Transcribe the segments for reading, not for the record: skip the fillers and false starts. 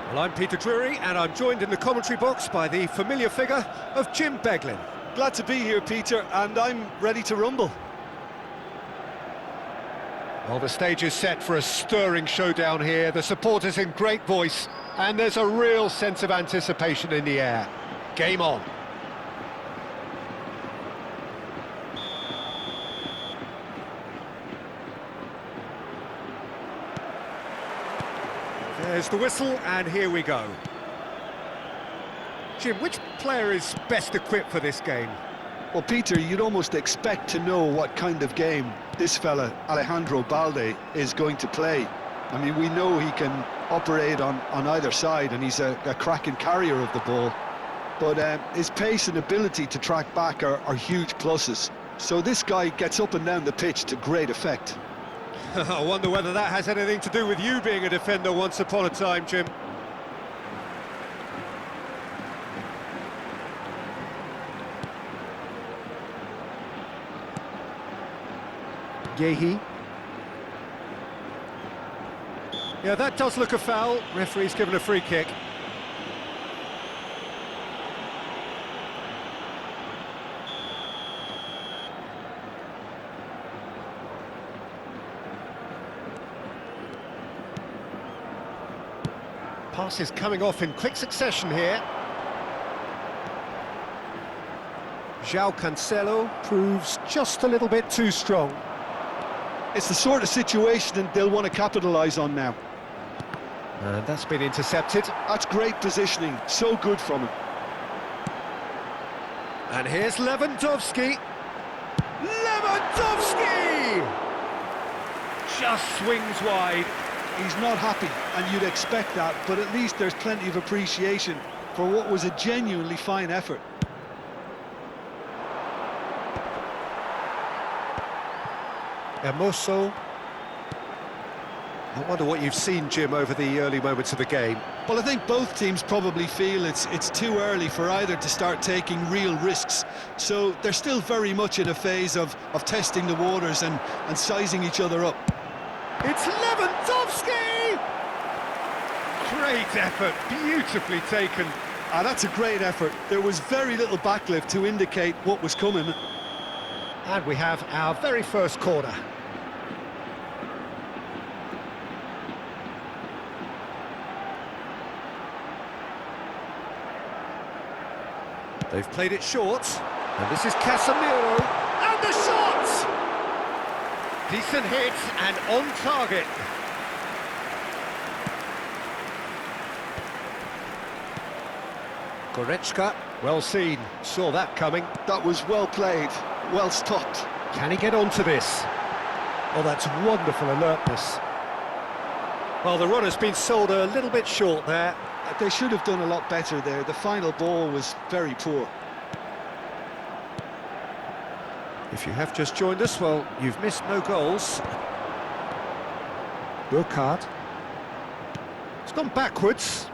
Well, I'm Peter Drury, and I'm joined in the commentary box by the familiar figure of Jim Beglin. Glad to be here, Peter, and I'm ready to rumble. Well, the stage is set for a stirring showdown here. The supporters in great voice, and there's a real sense of anticipation in the air. Game on. There's the whistle, and here we go. Jim, which player is best equipped for this game? Well, Peter, you'd almost expect to know what kind of game this fella, Alejandro Balde, is going to play. I mean, we know he can operate on either side, and he's a cracking carrier of the ball. But his pace and ability to track back are huge pluses. So this guy gets up and down the pitch to great effect. I wonder whether that has anything to do with you being a defender once upon a time, Jim. Yehi. Yeah, that does look a foul. Referee's given a free kick. Passes coming off in quick succession here. João Cancelo proves just a little bit too strong. It's the sort of situation they'll want to capitalise on now. And that's been intercepted. That's great positioning, so good from him. And here's Lewandowski. Lewandowski! Just swings wide. He's not happy, and you'd expect that, but at least there's plenty of appreciation for what was a genuinely fine effort. Hermoso. I wonder what you've seen, Jim, over the early moments of the game. Well, I think both teams probably feel it's too early for either to start taking real risks. So they're still very much in a phase of testing the waters and sizing each other up. It's Lewandowski! Great effort, beautifully taken. That's a great effort. There was very little backlift to indicate what was coming. And we have our very first corner. They've played it short, and this is Casemiro, and the shot! Decent hit and on target. Goretzka, well seen, saw that coming. That was well played, well stopped. Can he get onto this? Oh, that's wonderful alertness. Well, the runner's been sold a little bit short there. They should have done a lot better there. The final ball was very poor. If you have just joined us, well, you've missed no goals. Burkhardt. It's gone backwards.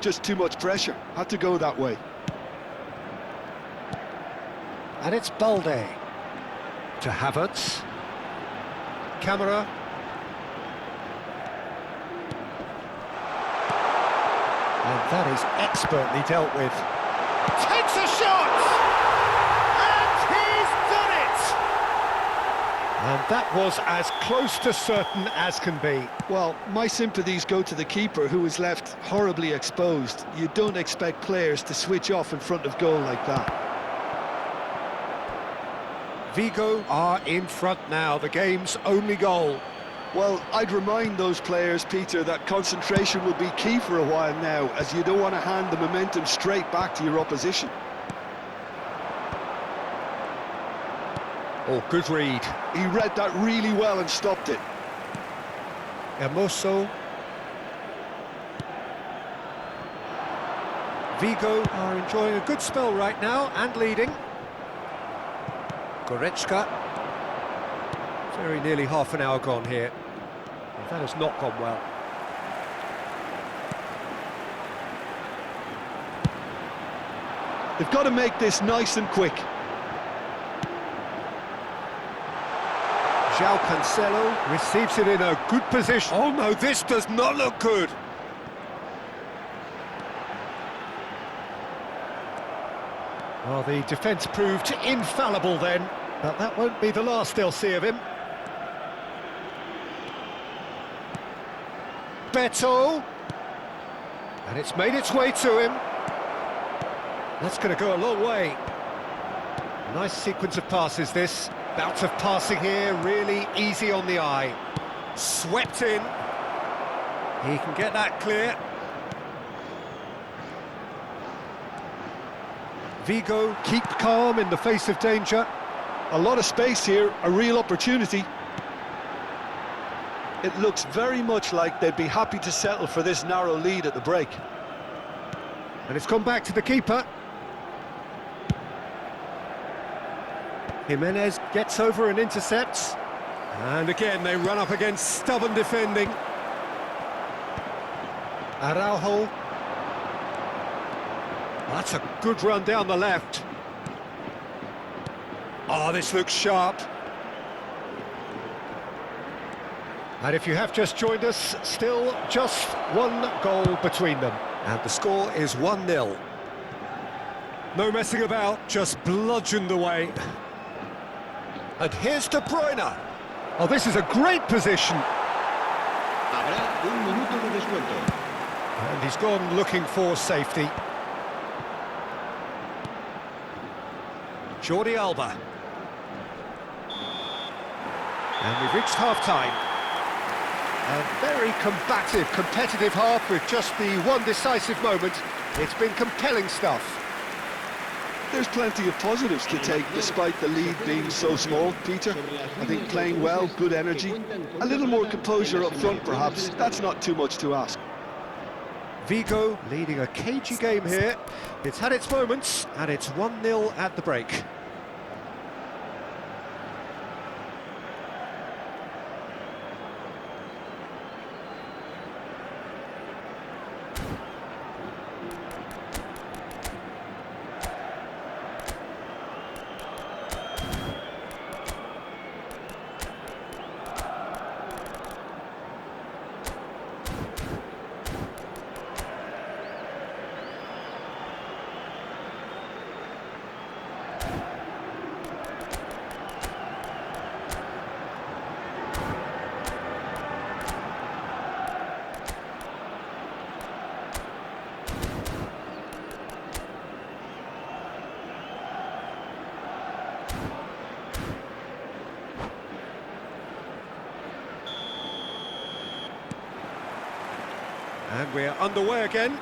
Just too much pressure. Had to go that way. And it's Balde. To Havertz. Camera. And that is expertly dealt with. Takes a shot! And he's done it! And that was as close to certain as can be. Well, my sympathies go to the keeper, who was left horribly exposed. You don't expect players to switch off in front of goal like that. Vigo are in front now, the game's only goal. Well, I'd remind those players, Peter, that concentration will be key for a while now, as you don't want to hand the momentum straight back to your opposition. Oh, good read. He read that really well and stopped it. Hermoso. Vigo are enjoying a good spell right now and leading. Goretzka. Very nearly half an hour gone here. And that has not gone well. They've got to make this nice and quick. João Cancelo receives it in a good position. Oh no, this does not look good. Well, the defence proved infallible then, but that won't be the last they'll see of him. Beto. And it's made its way to him. That's going to go a long way. Nice sequence of passes, this. Bout of passing here, really easy on the eye. Swept in. He can get that clear. Vigo keep calm in the face of danger. A lot of space here, a real opportunity. It looks very much like they'd be happy to settle for this narrow lead at the break. And it's gone back to the keeper. Jimenez gets over and intercepts. And again, they run up against stubborn defending. Araujo. That's a good run down the left. Oh, this looks sharp. And if you have just joined us, still just one goal between them. And the score is 1-0. No messing about, just bludgeoned away. And here's De Bruyne. Oh, this is a great position. Habrá un minuto de descuento. And he's gone looking for safety. Jordi Alba. And we've reached half-time. A very combative, competitive half with just the one decisive moment. It's been compelling stuff. There's plenty of positives to take despite the lead being so small, Peter. I think playing well, good energy. A little more composure up front, perhaps. That's not too much to ask. Vigo leading a cagey game here. It's had its moments, and it's 1-0 at the break. And we're underway again.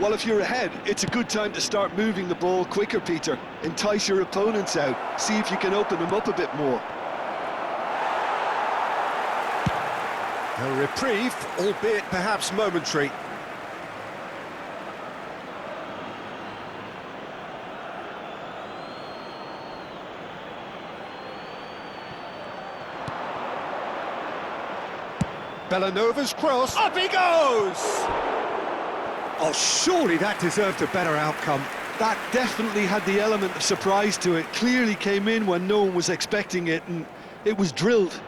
Well, if you're ahead, it's a good time to start moving the ball quicker, Peter. Entice your opponents out. See if you can open them up a bit more. A reprieve, albeit perhaps momentary. Bellanova's cross, up he goes! Oh, surely that deserved a better outcome. That definitely had the element of surprise to it. Clearly came in when no one was expecting it, and it was drilled.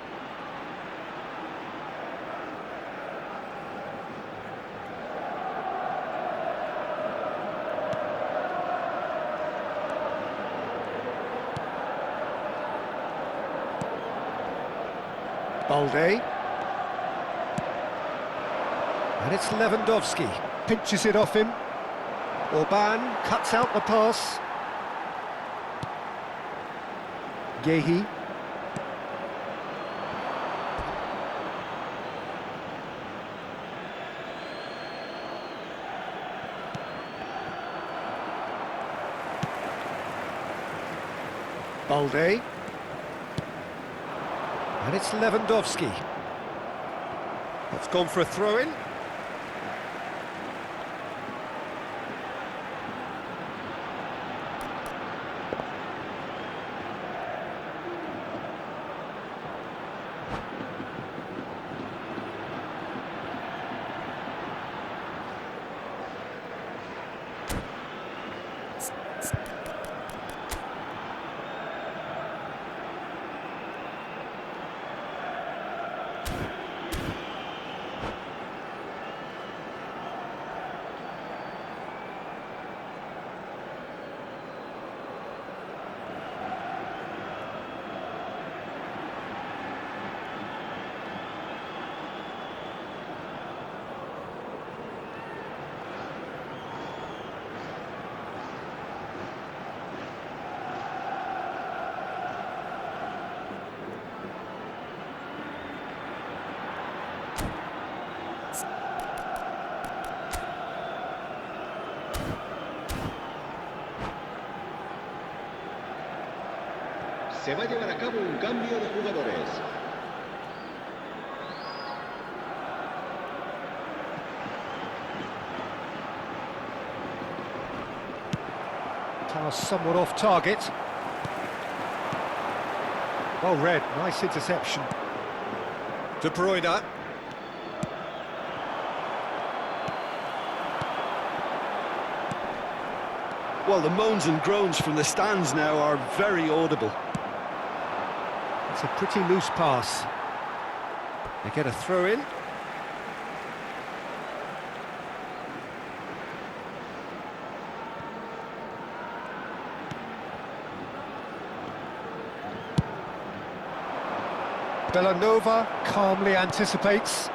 Balde. And it's Lewandowski. Pinches it off him. Orban cuts out the pass. Guehi. Balde. And it's Lewandowski. That's gone for a throw-in. Se va a llevar a cabo un cambio de jugadores. Pass somewhat off target. Well read, nice interception. De Bruyne. Well, the moans and groans from the stands now are very audible. It's a pretty loose pass. They get a throw in. Villanova calmly anticipates.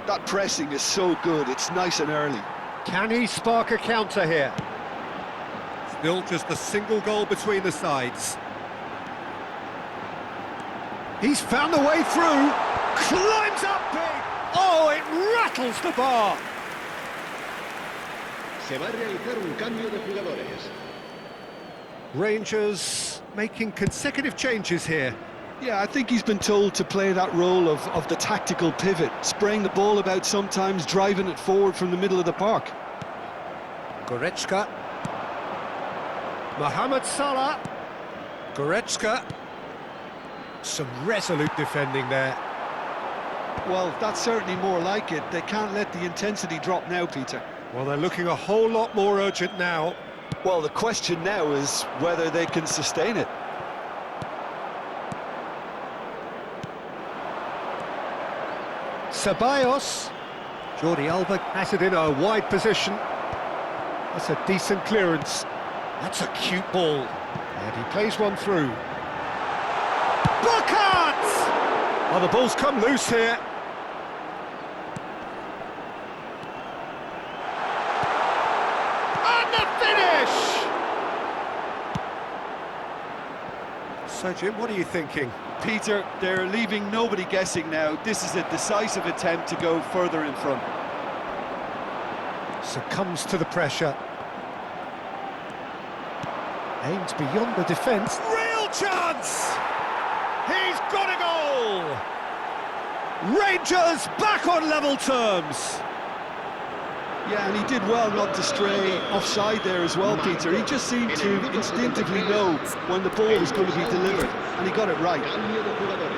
That pressing is so good, it's nice and early. Can he spark a counter here? Still just a single goal between the sides. He's found the way through. Climbs up big. Oh, it rattles the bar. Se va a realizar un cambio de jugadores. Rangers making consecutive changes here. Yeah, I think he's been told to play that role of the tactical pivot, spraying the ball about sometimes, driving it forward from the middle of the park. Goretzka. Mohamed Salah. Goretzka. Some resolute defending there. Well, that's certainly more like it. They can't let the intensity drop now, Peter. Well, they're looking a whole lot more urgent now. Well, the question now is whether they can sustain it. Ceballos. Jordi Alba has it in a wide position. That's a decent clearance. That's a cute ball. And he plays one through. Burkhardt! Oh, the ball's come loose here. And the finish! So, Jim, what are you thinking? Peter, they're leaving nobody guessing now. This is a decisive attempt to go further in front. Succumbs to the pressure. Aims beyond the defence. Real chance! He's got a goal! Rangers back on level terms. Yeah, and he did well not to stray offside there as well, Peter. He just seemed to instinctively know when the ball was going to be delivered, and he got it right. Cambio de jugadores.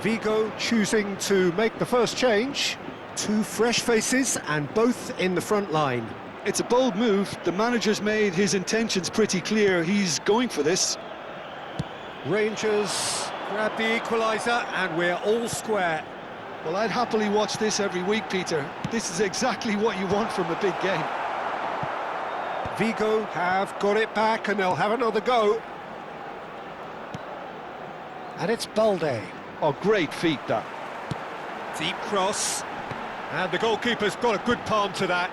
Vigo choosing to make the first change. Two fresh faces and both in the front line. It's a bold move. The manager's made his intentions pretty clear. He's going for this. Rangers grab the equaliser and we're all square. Well, I'd happily watch this every week, Peter. This is exactly what you want from a big game. Vigo have got it back and they'll have another go. And it's Balde. Oh, great feat, that. Deep cross. And the goalkeeper's got a good palm to that.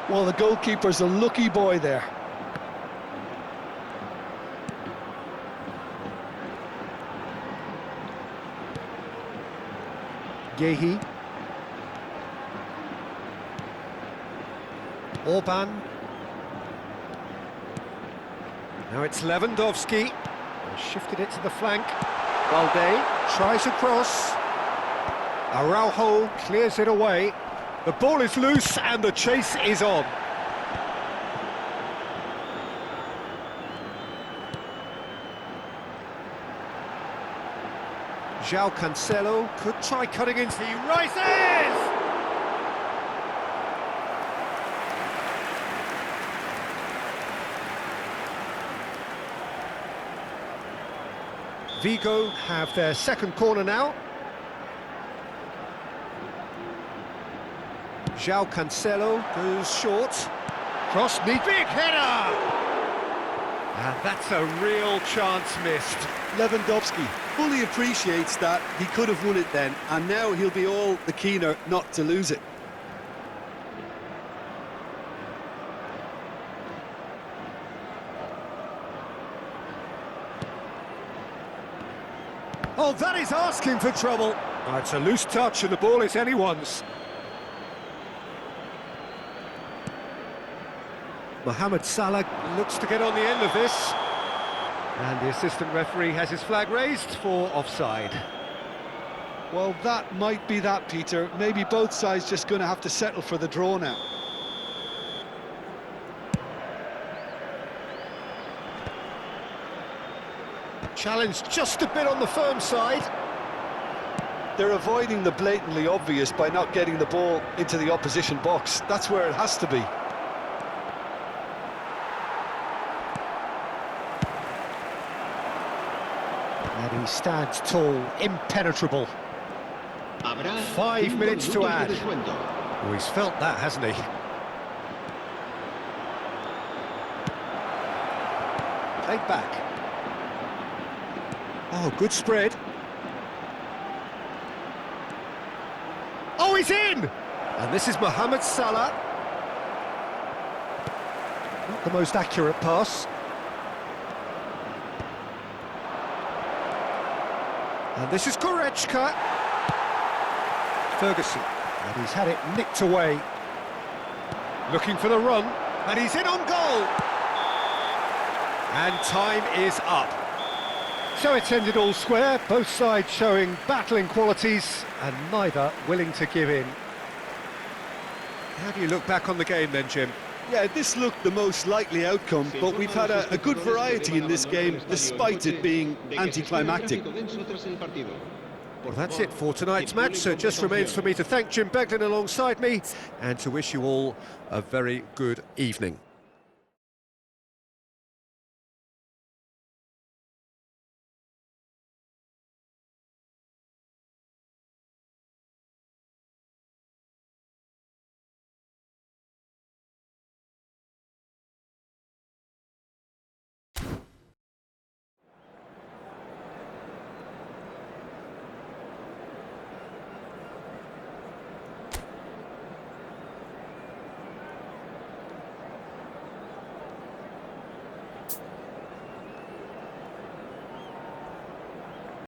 Well, the goalkeeper's a lucky boy there. Yehi. Orban. Now it's Lewandowski. Shifted it to the flank. Balde tries a cross. Araujo clears it away. The ball is loose and the chase is on. João Cancelo could try cutting into. He rises! Vigo have their second corner now. João Cancelo goes short. Cross, neat, big header! And that's a real chance missed. Lewandowski fully appreciates that he could have won it then, and now he'll be all the keener not to lose it. Oh, that is asking for trouble. Oh, it's a loose touch and the ball is anyone's. Mohamed Salah looks to get on the end of this. And the assistant referee has his flag raised for offside. Well, that might be that, Peter. Maybe both sides just going to have to settle for the draw now. Challenge just a bit on the firm side. They're avoiding the blatantly obvious by not getting the ball into the opposition box. That's where it has to be. And he stands tall, impenetrable. 5 minutes to add. Oh, he's felt that, hasn't he? Played back. Oh, good spread. Oh, he's in! And this is Mohamed Salah. Not the most accurate pass. And this is Goretzka. Ferguson. And he's had it nicked away. Looking for the run. And he's in on goal. And time is up. So it's ended all square, both sides showing battling qualities and neither willing to give in. How do you look back on the game then, Jim? Yeah, this looked the most likely outcome, but we've had a good variety in this game, despite it being anticlimactic. Well, that's it for tonight's match, so it just remains for me to thank Jim Beglin alongside me and to wish you all a very good evening.